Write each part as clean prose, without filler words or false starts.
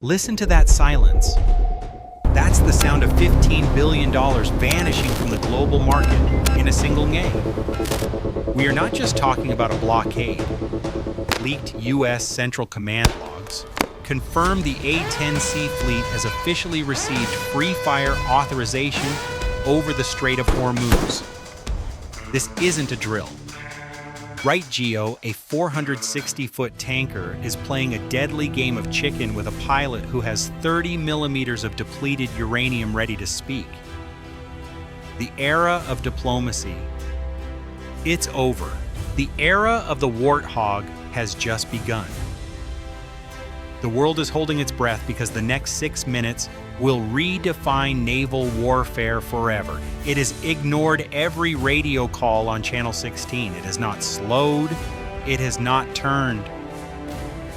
Listen to that silence. That's the sound of $15 billion vanishing from the global market in a single game. We are not just talking about a blockade. Leaked U.S. Central Command logs confirm the A-10C fleet has officially received free fire authorization over the Strait of Hormuz. This isn't a drill. Right, GEO, a 460-foot tanker, is playing a deadly game of chicken with a pilot who has 30 millimeters of depleted uranium ready to speak. The era of diplomacy. It's over. The era of the Warthog has just begun. The world is holding its breath because the next 6 minutes will redefine naval warfare forever. It has ignored every radio call on Channel 16. It has not slowed. It has not turned.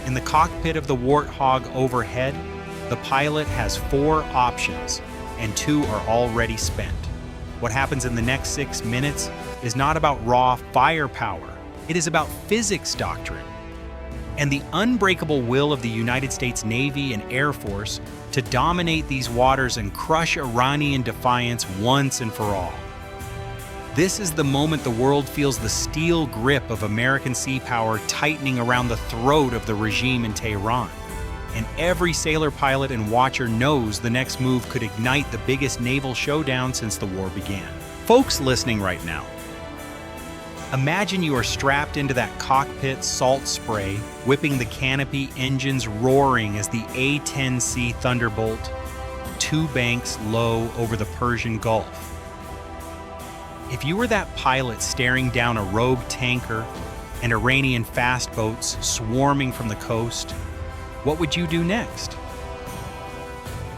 In the cockpit of the Warthog overhead, the pilot has 4 options, and 2 are already spent. What happens in the next 6 minutes is not about raw firepower. It is about physics doctrine and the unbreakable will of the United States Navy and Air Force to dominate these waters and crush Iranian defiance once and for all. This is the moment the world feels the steel grip of American sea power tightening around the throat of the regime in Tehran. And every sailor, pilot, and watcher knows the next move could ignite the biggest naval showdown since the war began. Folks listening right now, imagine you are strapped into that cockpit, salt spray, whipping the canopy, engines roaring as the A-10C Thunderbolt, 2 banks low over the Persian Gulf. If you were that pilot staring down a rogue tanker and Iranian fast boats swarming from the coast, what would you do next?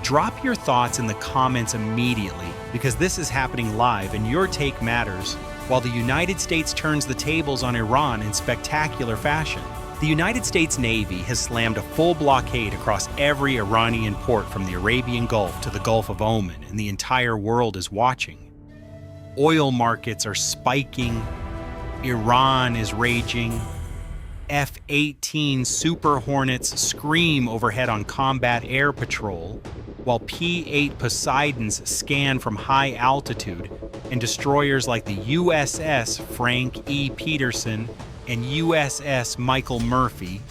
Drop your thoughts in the comments immediately, because this is happening live and your take matters, while the United States turns the tables on Iran in spectacular fashion. The United States Navy has slammed a full blockade across every Iranian port from the Arabian Gulf to the Gulf of Oman, and the entire world is watching. Oil markets are spiking, Iran is raging, F-18 Super Hornets scream overhead on combat air patrol, while P-8 Poseidons scan from high altitude, and destroyers like the USS Frank E. Peterson and USS Michael Murphy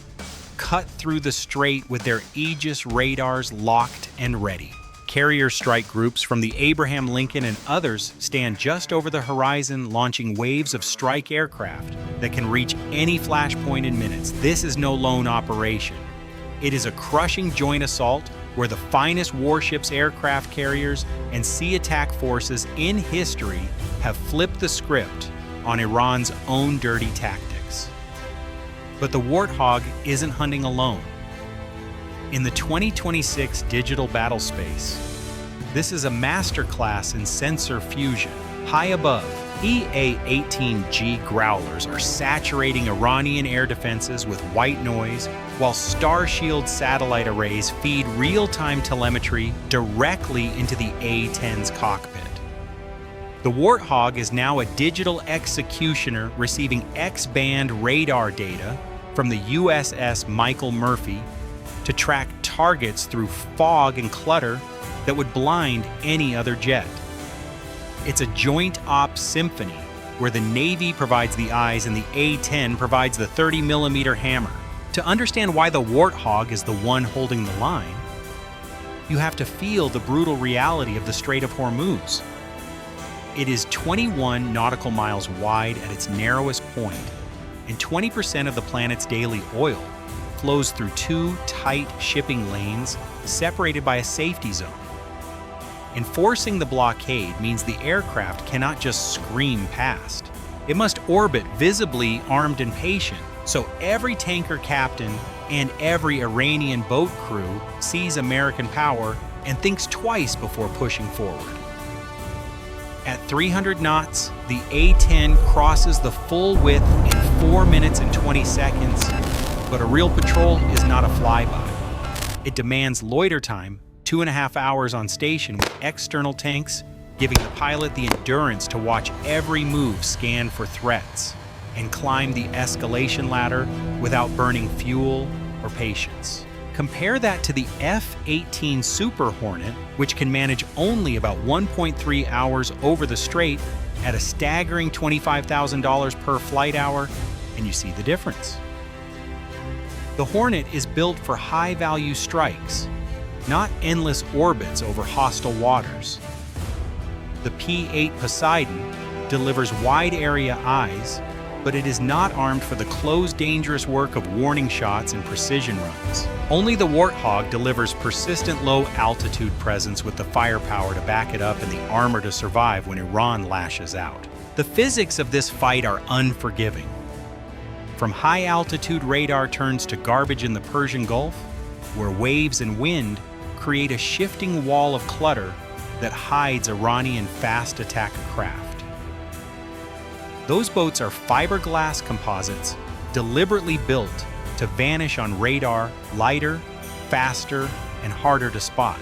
cut through the strait with their Aegis radars locked and ready. Carrier strike groups from the Abraham Lincoln and others stand just over the horizon, launching waves of strike aircraft that can reach any flashpoint in minutes. This is no lone operation. It is a crushing joint assault where the finest warships, aircraft carriers, and sea attack forces in history have flipped the script on Iran's own dirty tactics. But the Warthog isn't hunting alone. In the 2026 digital battle space, this is a masterclass in sensor fusion. High above, EA-18G Growlers are saturating Iranian air defenses with white noise, while Starshield satellite arrays feed real-time telemetry directly into the A-10's cockpit. The Warthog is now a digital executioner receiving X-band radar data from the USS Michael Murphy to track targets through fog and clutter that would blind any other jet. It's a joint ops symphony where the Navy provides the eyes and the A-10 provides the 30mm hammer. To understand why the Warthog is the one holding the line, you have to feel the brutal reality of the Strait of Hormuz. It is 21 nautical miles wide at its narrowest point, and 20% of the planet's daily oil flows through 2 tight shipping lanes separated by a safety zone. Enforcing the blockade means the aircraft cannot just scream past. It must orbit visibly armed and patient, so every tanker captain and every Iranian boat crew sees American power and thinks twice before pushing forward. At 300 knots, the A-10 crosses the full width in 4 minutes and 20 seconds, but a real patrol is not a flyby. It demands loiter time, 2.5 hours on station with external tanks, giving the pilot the endurance to watch every move, scan for threats, and climb the escalation ladder without burning fuel or patience. Compare that to the F-18 Super Hornet, which can manage only about 1.3 hours over the strait at a staggering $25,000 per flight hour, and you see the difference. The Hornet is built for high-value strikes, not endless orbits over hostile waters. The P-8 Poseidon delivers wide-area eyes, but it is not armed for the close, dangerous work of warning shots and precision runs. Only the Warthog delivers persistent low-altitude presence with the firepower to back it up and the armor to survive when Iran lashes out. The physics of this fight are unforgiving. From high-altitude radar turns to garbage in the Persian Gulf, where waves and wind create a shifting wall of clutter that hides Iranian fast attack craft. Those boats are fiberglass composites deliberately built to vanish on radar, lighter, faster, and harder to spot.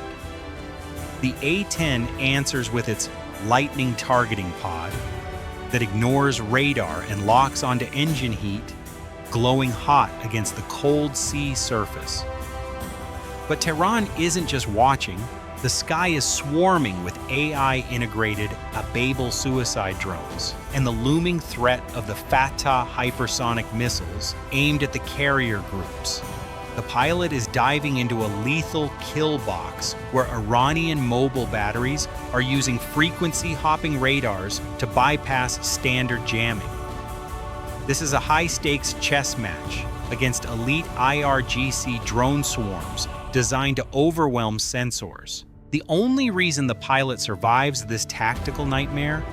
The A-10 answers with its lightning targeting pod that ignores radar and locks onto engine heat, glowing hot against the cold sea surface. But Tehran isn't just watching. The sky is swarming with AI-integrated Babel suicide drones and the looming threat of the Fatah hypersonic missiles aimed at the carrier groups. The pilot is diving into a lethal kill box where Iranian mobile batteries are using frequency-hopping radars to bypass standard jamming. This is a high-stakes chess match against elite Irgc drone swarms designed to overwhelm sensors. The only reason the pilot survives this tactical nightmare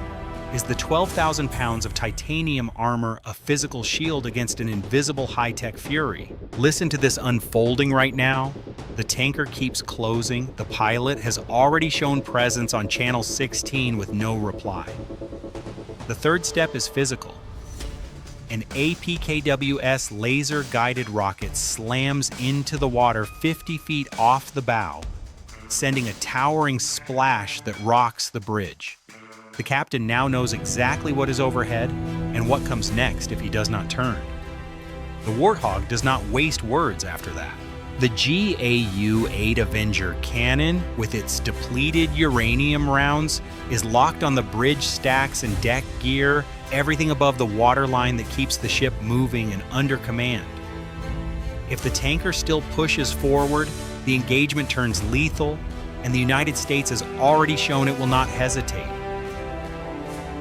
is the 12,000 pounds of titanium armor, a physical shield against an invisible high-tech fury. Listen to this unfolding right now. The tanker keeps closing. The pilot has already shown presence on channel 16 with no reply. The third step is physical. An APKWS laser-guided rocket slams into the water 50 feet off the bow, sending a towering splash that rocks the bridge. The captain now knows exactly what is overhead and what comes next if he does not turn. The Warthog does not waste words after that. The GAU-8 Avenger cannon, with its depleted uranium rounds, is locked on the bridge stacks and deck gear, everything above the waterline that keeps the ship moving and under command. If the tanker still pushes forward, the engagement turns lethal, and the United States has already shown it will not hesitate.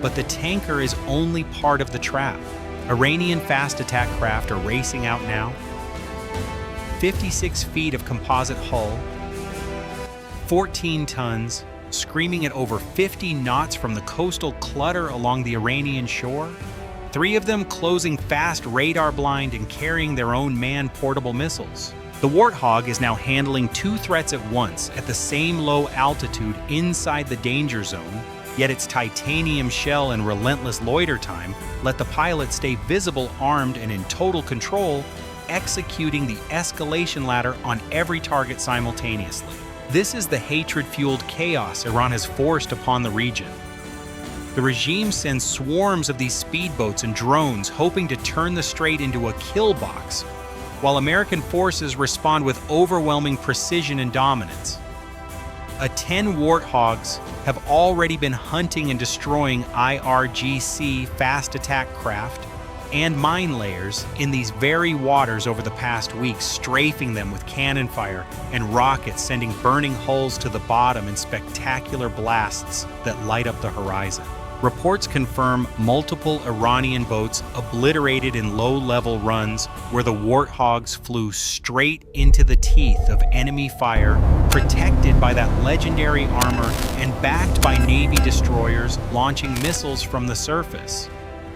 But the tanker is only part of the trap. Iranian fast attack craft are racing out now. 56 feet of composite hull, 14 tons, screaming at over 50 knots from the coastal clutter along the Iranian shore. 3 of them closing fast radar blind and carrying their own man-portable missiles. The Warthog is now handling 2 threats at once at the same low altitude inside the danger zone, yet its titanium shell and relentless loiter time let the pilot stay visible, armed, and in total control, executing the escalation ladder on every target simultaneously. This is the hatred-fueled chaos Iran has forced upon the region. The regime sends swarms of these speedboats and drones hoping to turn the strait into a kill box, while American forces respond with overwhelming precision and dominance. A-10 Warthogs have already been hunting and destroying Irgc fast attack craft and mine layers in these very waters over the past weeks, strafing them with cannon fire and rockets, sending burning hulls to the bottom in spectacular blasts that light up the horizon. Reports confirm multiple Iranian boats obliterated in low-level runs where the Warthogs flew straight into the teeth of enemy fire, protected by that legendary armor and backed by Navy destroyers launching missiles from the surface.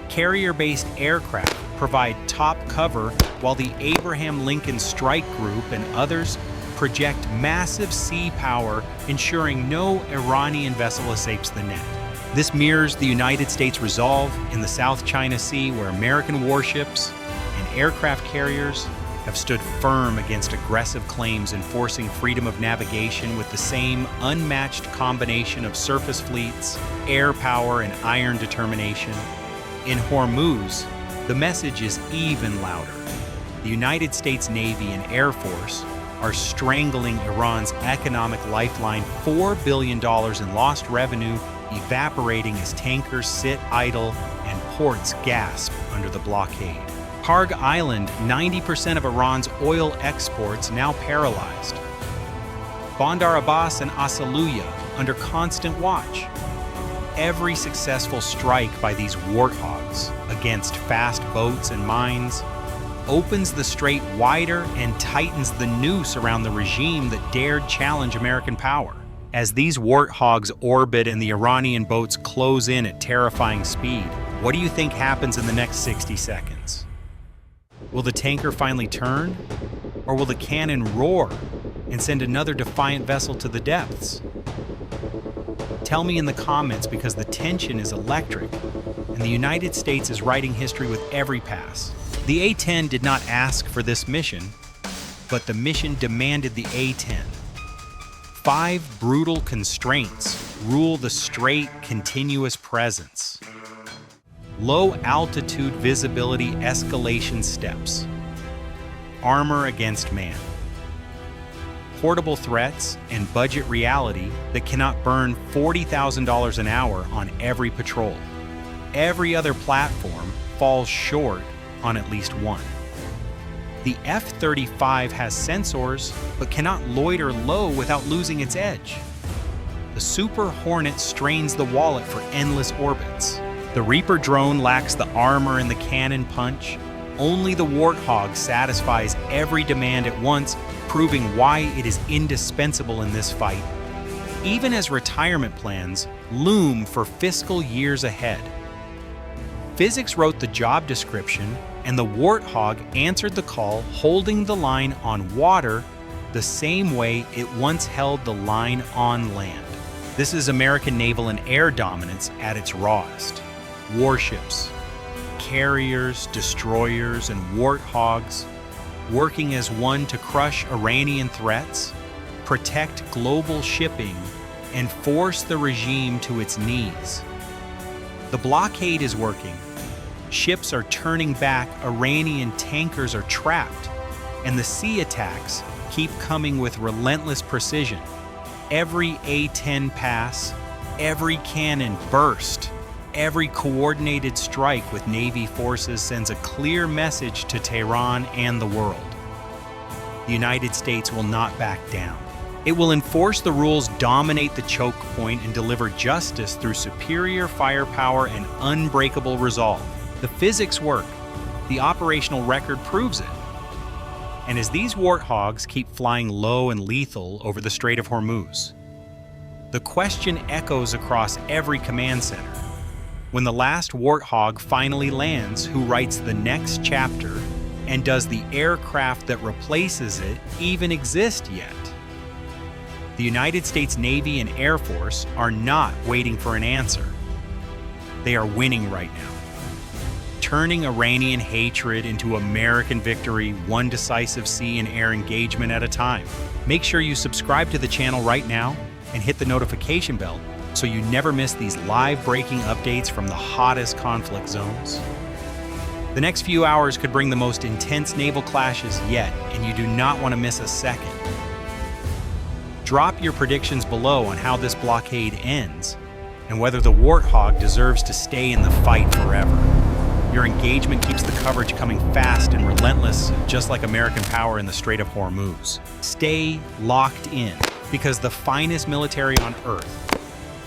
Carrier-based aircraft provide top cover, while the Abraham Lincoln Strike Group and others project massive sea power, ensuring no Iranian vessel escapes the net. This mirrors the United States' resolve in the South China Sea, where American warships and aircraft carriers have stood firm against aggressive claims, enforcing freedom of navigation with the same unmatched combination of surface fleets, air power, and iron determination. In Hormuz, the message is even louder. The United States Navy and Air Force are strangling Iran's economic lifeline, $4 billion in lost revenue evaporating as tankers sit idle and ports gasp under the blockade. Karg Island, 90% of Iran's oil exports now paralyzed. Bandar Abbas and Asaluya under constant watch. Every successful strike by these warthogs against fast boats and mines opens the strait wider and tightens the noose around the regime that dared challenge American power. As these warthogs orbit and the Iranian boats close in at terrifying speed, what do you think happens in the next 60 seconds? Will the tanker finally turn? Or will the cannon roar and send another defiant vessel to the depths? Tell me in the comments, because the tension is electric, and the United States is writing history with every pass. The A-10 did not ask for this mission, but the mission demanded the A-10. 5 brutal constraints rule the strait continuous presence. Low altitude visibility escalation steps. Armor against man. Portable threats and budget reality that cannot burn $40,000 an hour on every patrol. Every other platform falls short on at least one. The F-35 has sensors, but cannot loiter low without losing its edge. The Super Hornet strains the wallet for endless orbits. The Reaper drone lacks the armor and the cannon punch. Only the Warthog satisfies every demand at once, proving why it is indispensable in this fight, even as retirement plans loom for fiscal years ahead. Physics wrote the job description, and the Warthog answered the call, holding the line on water the same way it once held the line on land. This is American naval and air dominance at its rawest. Warships, carriers, destroyers, and warthogs working as one to crush Iranian threats, protect global shipping, and force the regime to its knees. The blockade is working. Ships are turning back, Iranian tankers are trapped, and the sea attacks keep coming with relentless precision. Every A-10 pass, every cannon burst, every coordinated strike with Navy forces sends a clear message to Tehran and the world. The United States will not back down. It will enforce the rules, dominate the choke point, and deliver justice through superior firepower and unbreakable resolve. The physics work. The operational record proves it. And as these warthogs keep flying low and lethal over the Strait of Hormuz, the question echoes across every command center. When the last warthog finally lands, who writes the next chapter? And does the aircraft that replaces it even exist yet? The United States Navy and Air Force are not waiting for an answer. They are winning right now, turning Iranian hatred into American victory, one decisive sea and air engagement at a time. Make sure you subscribe to the channel right now and hit the notification bell so you never miss these live breaking updates from the hottest conflict zones. The next few hours could bring the most intense naval clashes yet, and you do not want to miss a second. Drop your predictions below on how this blockade ends and whether the Warthog deserves to stay in the fight forever. Your engagement keeps the coverage coming fast and relentless, just like American power in the Strait of Hormuz. Stay locked in, because the finest military on Earth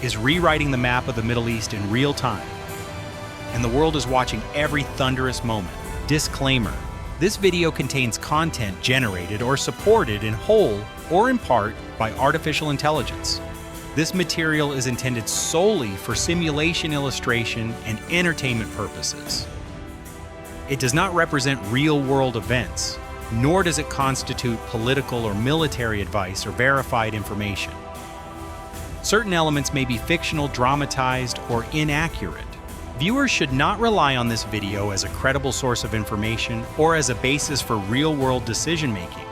is rewriting the map of the Middle East in real time, and the world is watching every thunderous moment. Disclaimer: this video contains content generated or supported in whole or in part by artificial intelligence. This material is intended solely for simulation illustration and entertainment purposes. It does not represent real-world events, nor does it constitute political or military advice or verified information. Certain elements may be fictional, dramatized, or inaccurate. Viewers should not rely on this video as a credible source of information or as a basis for real-world decision-making.